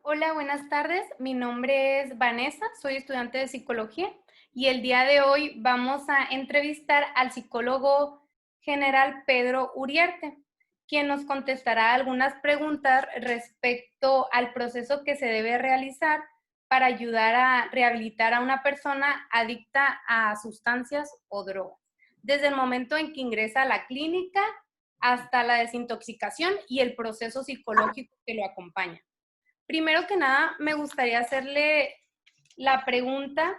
Hola, buenas tardes. Mi nombre es Vanessa, soy estudiante de psicología y el día de hoy vamos a entrevistar al psicólogo general Pedro Uriarte, quien nos contestará algunas preguntas respecto al proceso que se debe realizar para ayudar a rehabilitar a una persona adicta a sustancias o drogas, desde el momento en que ingresa a la clínica hasta la desintoxicación y el proceso psicológico que lo acompaña. Primero que nada, me gustaría hacerle la pregunta,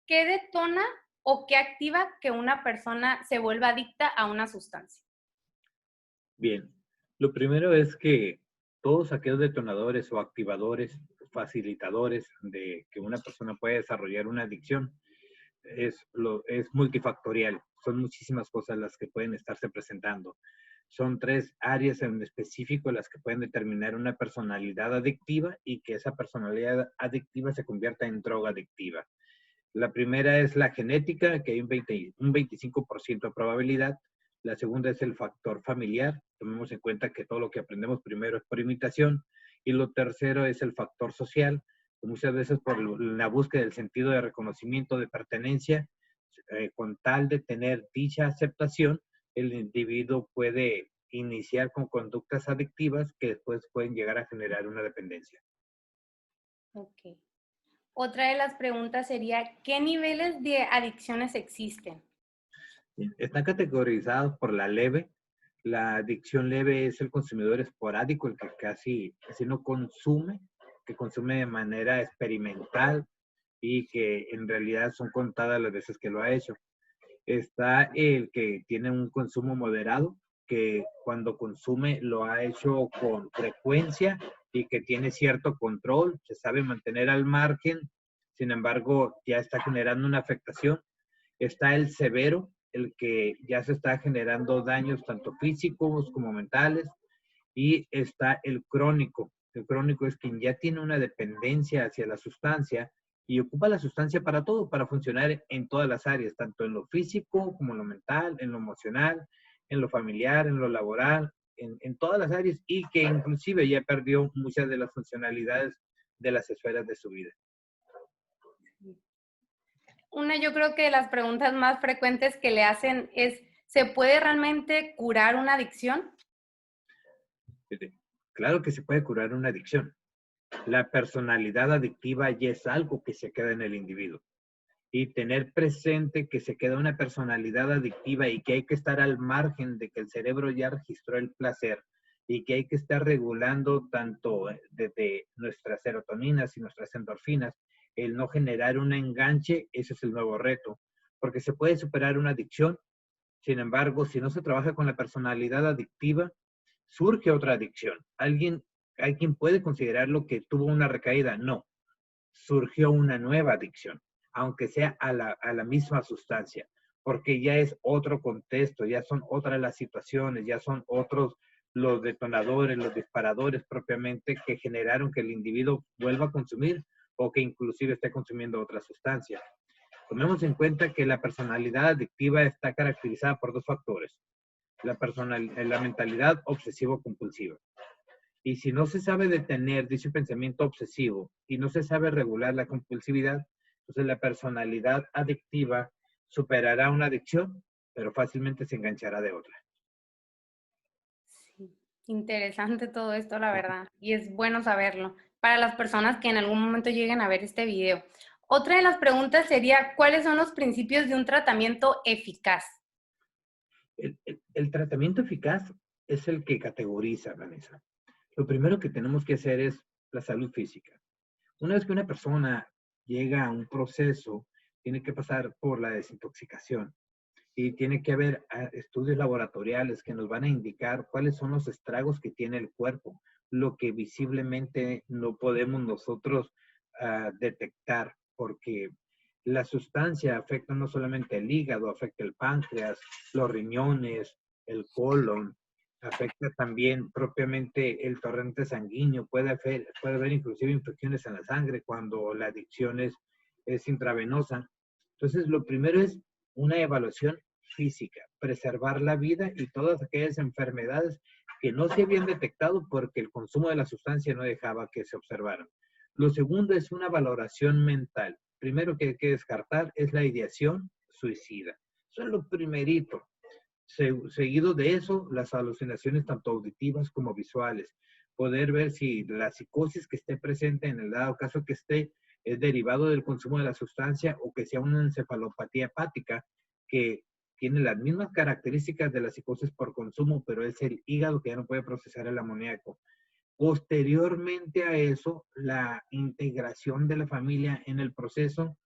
¿qué detona o qué activa que una persona se vuelva adicta a una sustancia? Bien, lo primero es que todos aquellos detonadores o activadores, facilitadores de que una persona pueda desarrollar una adicción es multifactorial. Son muchísimas cosas las que pueden estarse presentando. Son tres áreas en específico las que pueden determinar una personalidad adictiva y que esa personalidad adictiva se convierta en droga adictiva. La primera es la genética, que hay un 25% de probabilidad. La segunda es el factor familiar. Tomemos en cuenta que todo lo que aprendemos primero es por imitación. Y lo tercero es el factor social, que muchas veces por la búsqueda del sentido de reconocimiento, de pertenencia, con tal de tener dicha aceptación, el individuo puede iniciar con conductas adictivas que después pueden llegar a generar una dependencia. Ok. Otra de las preguntas sería, ¿qué niveles de adicciones existen? Están categorizados por la leve. La adicción leve es el consumidor esporádico, el que casi no consume, que consume de manera experimental y que en realidad son contadas las veces que lo ha hecho. Está el que tiene un consumo moderado, que cuando consume lo ha hecho con frecuencia y que tiene cierto control, se sabe mantener al margen, sin embargo ya está generando una afectación. Está el severo, el que ya se está generando daños tanto físicos como mentales. Y está el crónico. El crónico es quien ya tiene una dependencia hacia la sustancia y ocupa la sustancia para todo, para funcionar en todas las áreas, tanto en lo físico como en lo mental, en lo emocional, en lo familiar, en lo laboral, en todas las áreas y que inclusive ya perdió muchas de las funcionalidades de las esferas de su vida. Una, yo creo que las preguntas más frecuentes que le hacen es, ¿se puede realmente curar una adicción? Claro que se puede curar una adicción. La personalidad adictiva ya es algo que se queda en el individuo. Y tener presente que se queda una personalidad adictiva y que hay que estar al margen de que el cerebro ya registró el placer y que hay que estar regulando tanto desde nuestras serotoninas y nuestras endorfinas, el no generar un enganche, ese es el nuevo reto, porque se puede superar una adicción. Sin embargo, si no se trabaja con la personalidad adictiva, surge otra adicción. Hay quien puede considerarlo que tuvo una recaída, no, surgió una nueva adicción, aunque sea a la misma sustancia, porque ya es otro contexto, ya son otras las situaciones, ya son otros los detonadores, los disparadores propiamente que generaron que el individuo vuelva a consumir o que inclusive esté consumiendo otra sustancia. Tomemos en cuenta que la personalidad adictiva está caracterizada por dos factores, la mentalidad obsesivo-compulsiva. Y si no se sabe detener dicho pensamiento obsesivo y no se sabe regular la compulsividad, entonces la personalidad adictiva superará una adicción, pero fácilmente se enganchará de otra. Sí, interesante todo esto, la verdad, y es bueno saberlo para las personas que en algún momento lleguen a ver este video. Otra de las preguntas sería, ¿cuáles son los principios de un tratamiento eficaz? El tratamiento eficaz es el que categoriza, Vanessa. Lo primero que tenemos que hacer es la salud física. Una vez que una persona llega a un proceso, tiene que pasar por la desintoxicación y tiene que haber estudios laboratoriales que nos van a indicar cuáles son los estragos que tiene el cuerpo, lo que visiblemente no podemos nosotros detectar, porque la sustancia afecta no solamente el hígado, afecta el páncreas, los riñones, el colon, afecta también propiamente el torrente sanguíneo, puede haber inclusive infecciones en la sangre cuando la adicción es intravenosa. Entonces, lo primero es una evaluación física, preservar la vida y todas aquellas enfermedades que no se habían detectado porque el consumo de la sustancia no dejaba que se observaran. Lo segundo es una valoración mental. Primero que hay que descartar es la ideación suicida. Eso es lo primerito. Seguido de eso, las alucinaciones tanto auditivas como visuales. Poder ver si la psicosis que esté presente en el dado caso que esté es derivado del consumo de la sustancia o que sea una encefalopatía hepática que tiene las mismas características de la psicosis por consumo, pero es el hígado que ya no puede procesar el amoníaco. Posteriormente a eso, la integración de la familia en el proceso,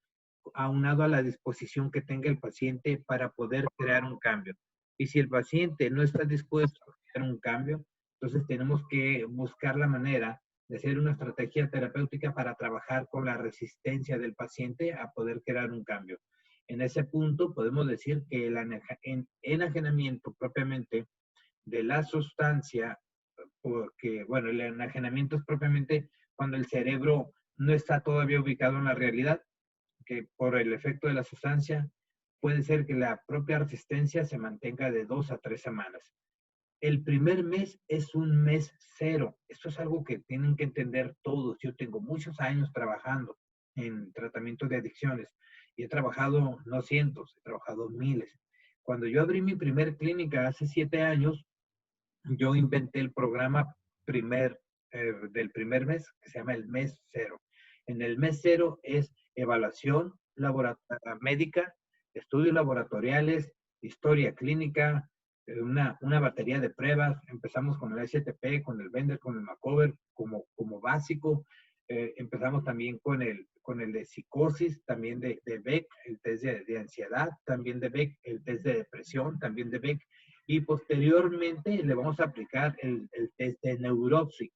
aunado a la disposición que tenga el paciente para poder crear un cambio. Y si el paciente no está dispuesto a crear un cambio, entonces tenemos que buscar la manera de hacer una estrategia terapéutica para trabajar con la resistencia del paciente a poder crear un cambio. En ese punto podemos decir que el enajenamiento propiamente de la sustancia, porque, bueno, el enajenamiento es propiamente cuando el cerebro no está todavía ubicado en la realidad, que por el efecto de la sustancia puede ser que la propia resistencia se mantenga de 2 a 3 semanas. El primer mes es un mes cero. Esto es algo que tienen que entender todos. Yo tengo muchos años trabajando en tratamiento de adicciones y he trabajado no cientos, he trabajado miles. Cuando yo abrí mi primer clínica hace 7 años, yo inventé el programa del primer mes, que se llama el mes cero. En el mes cero es evaluación médica, estudios laboratoriales, historia clínica, una batería de pruebas. Empezamos con el STP, con el Bender, con el Macover como básico. Empezamos también con el de psicosis, también de Beck, el test de ansiedad, también de Beck, el test de depresión, también de Beck. Y posteriormente le vamos a aplicar el test de neuropsy,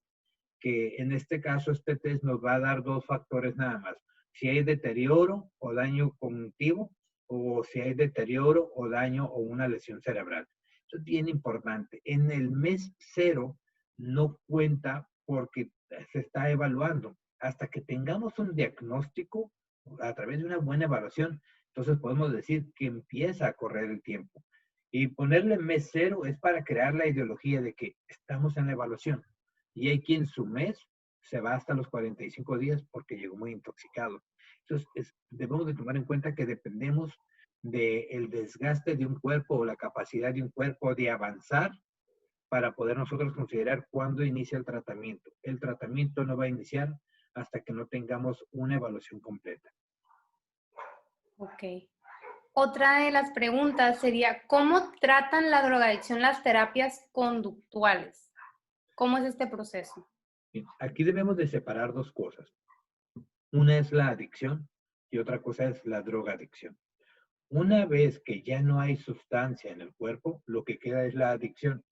que en este caso este test nos va a dar 2 factores nada más. Si hay deterioro o daño cognitivo o si hay deterioro o daño o una lesión cerebral. Eso es bien importante. En el mes cero no cuenta porque se está evaluando. Hasta que tengamos un diagnóstico a través de una buena evaluación, entonces podemos decir que empieza a correr el tiempo. Y ponerle mes cero es para crear la ideología de que estamos en la evaluación. Y hay quien su mes se va hasta los 45 días porque llegó muy intoxicado. Entonces, debemos de tomar en cuenta que dependemos del desgaste de un cuerpo o la capacidad de un cuerpo de avanzar para poder nosotros considerar cuándo inicia el tratamiento. El tratamiento no va a iniciar hasta que no tengamos una evaluación completa. Ok. Otra de las preguntas sería, ¿cómo tratan la drogadicción las terapias conductuales? ¿Cómo es este proceso? Aquí debemos de separar 2 cosas. Una es la adicción y otra cosa es la drogadicción. Una vez que ya no hay sustancia en el cuerpo, lo que queda es la adicción,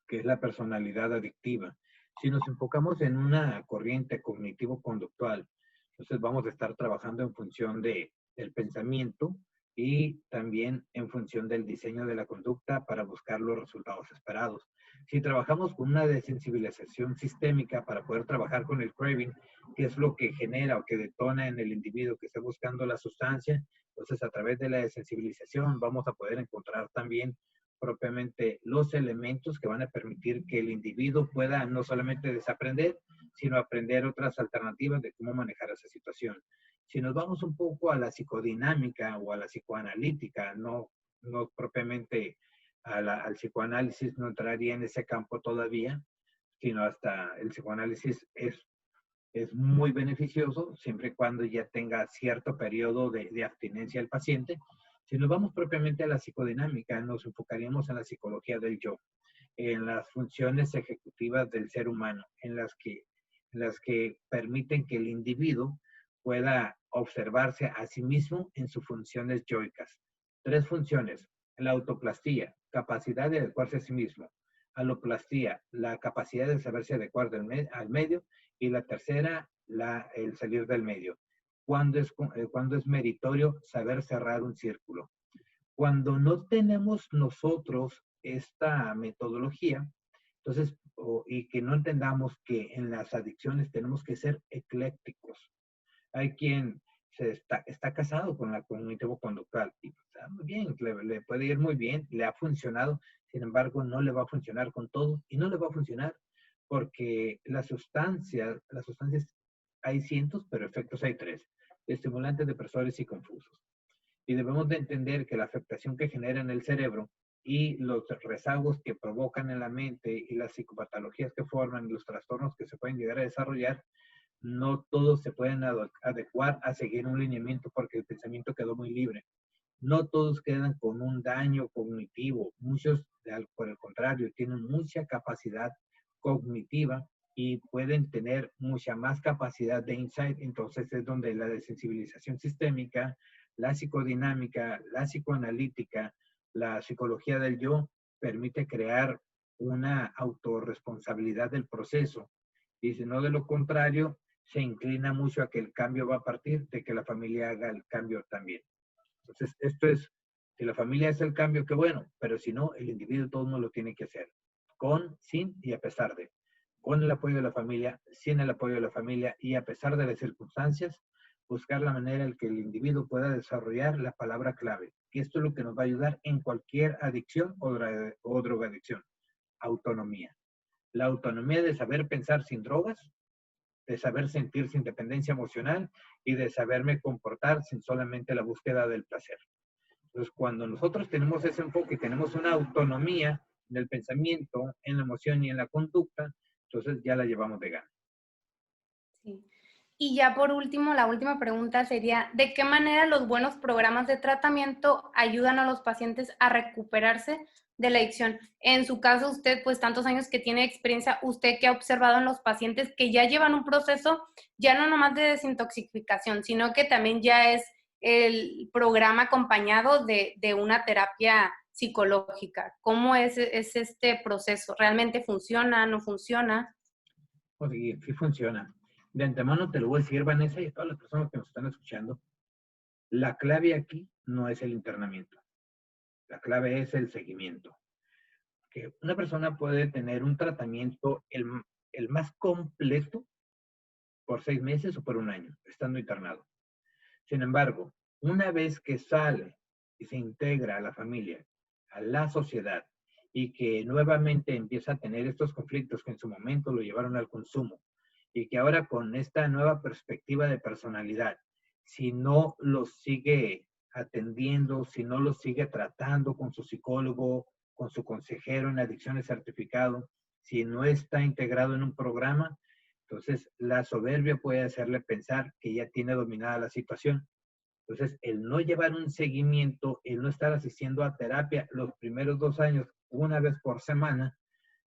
que es la personalidad adictiva. Si nos enfocamos en una corriente cognitivo-conductual, entonces vamos a estar trabajando en función del pensamiento y también en función del diseño de la conducta para buscar los resultados esperados. Si trabajamos con una desensibilización sistémica para poder trabajar con el craving, que es lo que genera o que detona en el individuo que está buscando la sustancia, entonces a través de la desensibilización vamos a poder encontrar también propiamente los elementos que van a permitir que el individuo pueda no solamente desaprender, sino aprender otras alternativas de cómo manejar esa situación. Si nos vamos un poco a la psicodinámica o a la psicoanalítica, no propiamente al psicoanálisis, no entraría en ese campo todavía, sino hasta el psicoanálisis es muy beneficioso siempre y cuando ya tenga cierto periodo de abstinencia el paciente. Si nos vamos propiamente a la psicodinámica, nos enfocaríamos en la psicología del yo, en las funciones ejecutivas del ser humano, en las que permiten que el individuo pueda observarse a sí mismo en sus funciones yoicas. 3 funciones: la autoplastía, capacidad de adecuarse a sí mismo; aloplastía, la capacidad de saberse adecuar al medio; y la tercera, el salir del medio. Cuando es meritorio saber cerrar un círculo. Cuando no tenemos nosotros esta metodología, entonces, y que no entendamos que en las adicciones tenemos que ser eclécticos. Hay quien está casado con la cognitivo-conductual. Y está muy bien, le puede ir muy bien, le ha funcionado. Sin embargo, no le va a funcionar con todo y no le va a funcionar porque las sustancias hay cientos, pero efectos hay tres: estimulantes, depresores y confusos. Y debemos de entender que la afectación que genera en el cerebro y los rezagos que provocan en la mente y las psicopatologías que forman, los trastornos que se pueden llegar a desarrollar, no todos se pueden adecuar a seguir un lineamiento porque el pensamiento quedó muy libre. No todos quedan con un daño cognitivo. Muchos, por el contrario, tienen mucha capacidad cognitiva y pueden tener mucha más capacidad de insight. Entonces es donde la desensibilización sistémica, la psicodinámica, la psicoanalítica, la psicología del yo permite crear una autorresponsabilidad del proceso. Y si no, de lo contrario, se inclina mucho a que el cambio va a partir de que la familia haga el cambio también. Entonces, esto es, si la familia hace el cambio, qué bueno, pero si no, el individuo todo no lo tiene que hacer, con, sin y a pesar de. Con el apoyo de la familia, sin el apoyo de la familia y a pesar de las circunstancias, buscar la manera en que el individuo pueda desarrollar la palabra clave. Y esto es lo que nos va a ayudar en cualquier adicción o drogadicción: autonomía. La autonomía de saber pensar sin drogas, de saber sentir sin dependencia emocional y de saberme comportar sin solamente la búsqueda del placer. Entonces, cuando nosotros tenemos ese enfoque, tenemos una autonomía en el pensamiento, en la emoción y en la conducta, entonces ya la llevamos de gana. Sí. Y ya por último, la última pregunta sería, ¿de qué manera los buenos programas de tratamiento ayudan a los pacientes a recuperarse de la adicción? En su caso, usted, pues tantos años que tiene experiencia, usted que ha observado en los pacientes que ya llevan un proceso, ya no nomás de desintoxicación, sino que también ya es el programa acompañado de una terapia psicológica. ¿Cómo es este proceso? ¿Realmente funciona? ¿No funciona? Pues sí funciona. De antemano te lo voy a decir, Vanessa, y a todas las personas que nos están escuchando, la clave aquí no es el internamiento. La clave es el seguimiento. Que una persona puede tener un tratamiento el más completo por 6 meses o por un año, estando internado. Sin embargo, una vez que sale y se integra a la familia, a la sociedad, y que nuevamente empieza a tener estos conflictos que en su momento lo llevaron al consumo, y que ahora con esta nueva perspectiva de personalidad, si no los sigue atendiendo, si no los sigue tratando con su psicólogo, con su consejero en adicciones certificado, si no está integrado en un programa, entonces la soberbia puede hacerle pensar que ya tiene dominada la situación. Entonces, el no llevar un seguimiento, el no estar asistiendo a terapia los primeros 2 años, una vez por semana,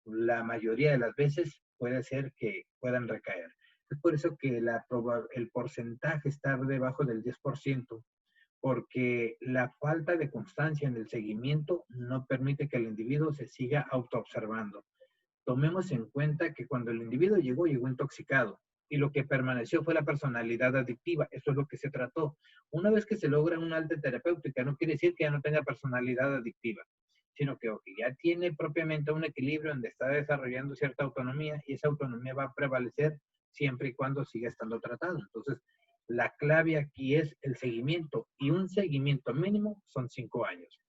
la mayoría de las veces puede ser que puedan recaer. Es por eso que el porcentaje está debajo del 10%, porque la falta de constancia en el seguimiento no permite que el individuo se siga autoobservando. Tomemos en cuenta que cuando el individuo llegó intoxicado y lo que permaneció fue la personalidad adictiva. Eso es lo que se trató. Una vez que se logra una alta terapéutica, no quiere decir que ya no tenga personalidad adictiva, sino que ya tiene propiamente un equilibrio donde está desarrollando cierta autonomía y esa autonomía va a prevalecer siempre y cuando siga estando tratado. Entonces, la clave aquí es el seguimiento y un seguimiento mínimo son 5 años.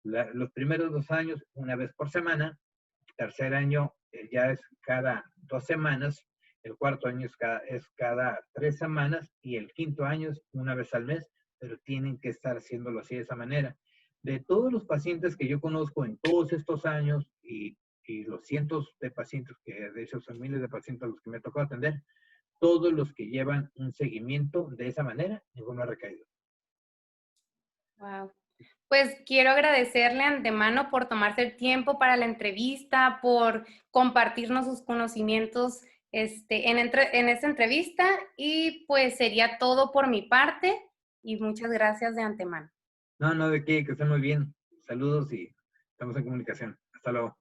Los primeros 2 años, una vez por semana. Tercer año ya es cada 2 semanas, el cuarto año es cada 3 semanas y el quinto año es una vez al mes, pero tienen que estar haciéndolo así de esa manera. De todos los pacientes que yo conozco en todos estos años y los cientos de pacientes, que de hecho son miles de pacientes a los que me tocó atender, todos los que llevan un seguimiento de esa manera, ninguno ha recaído. Wow. Pues quiero agradecerle antemano por tomarse el tiempo para la entrevista, por compartirnos sus conocimientos en esta entrevista y pues sería todo por mi parte y muchas gracias de antemano. No, de qué, que esté muy bien. Saludos y estamos en comunicación. Hasta luego.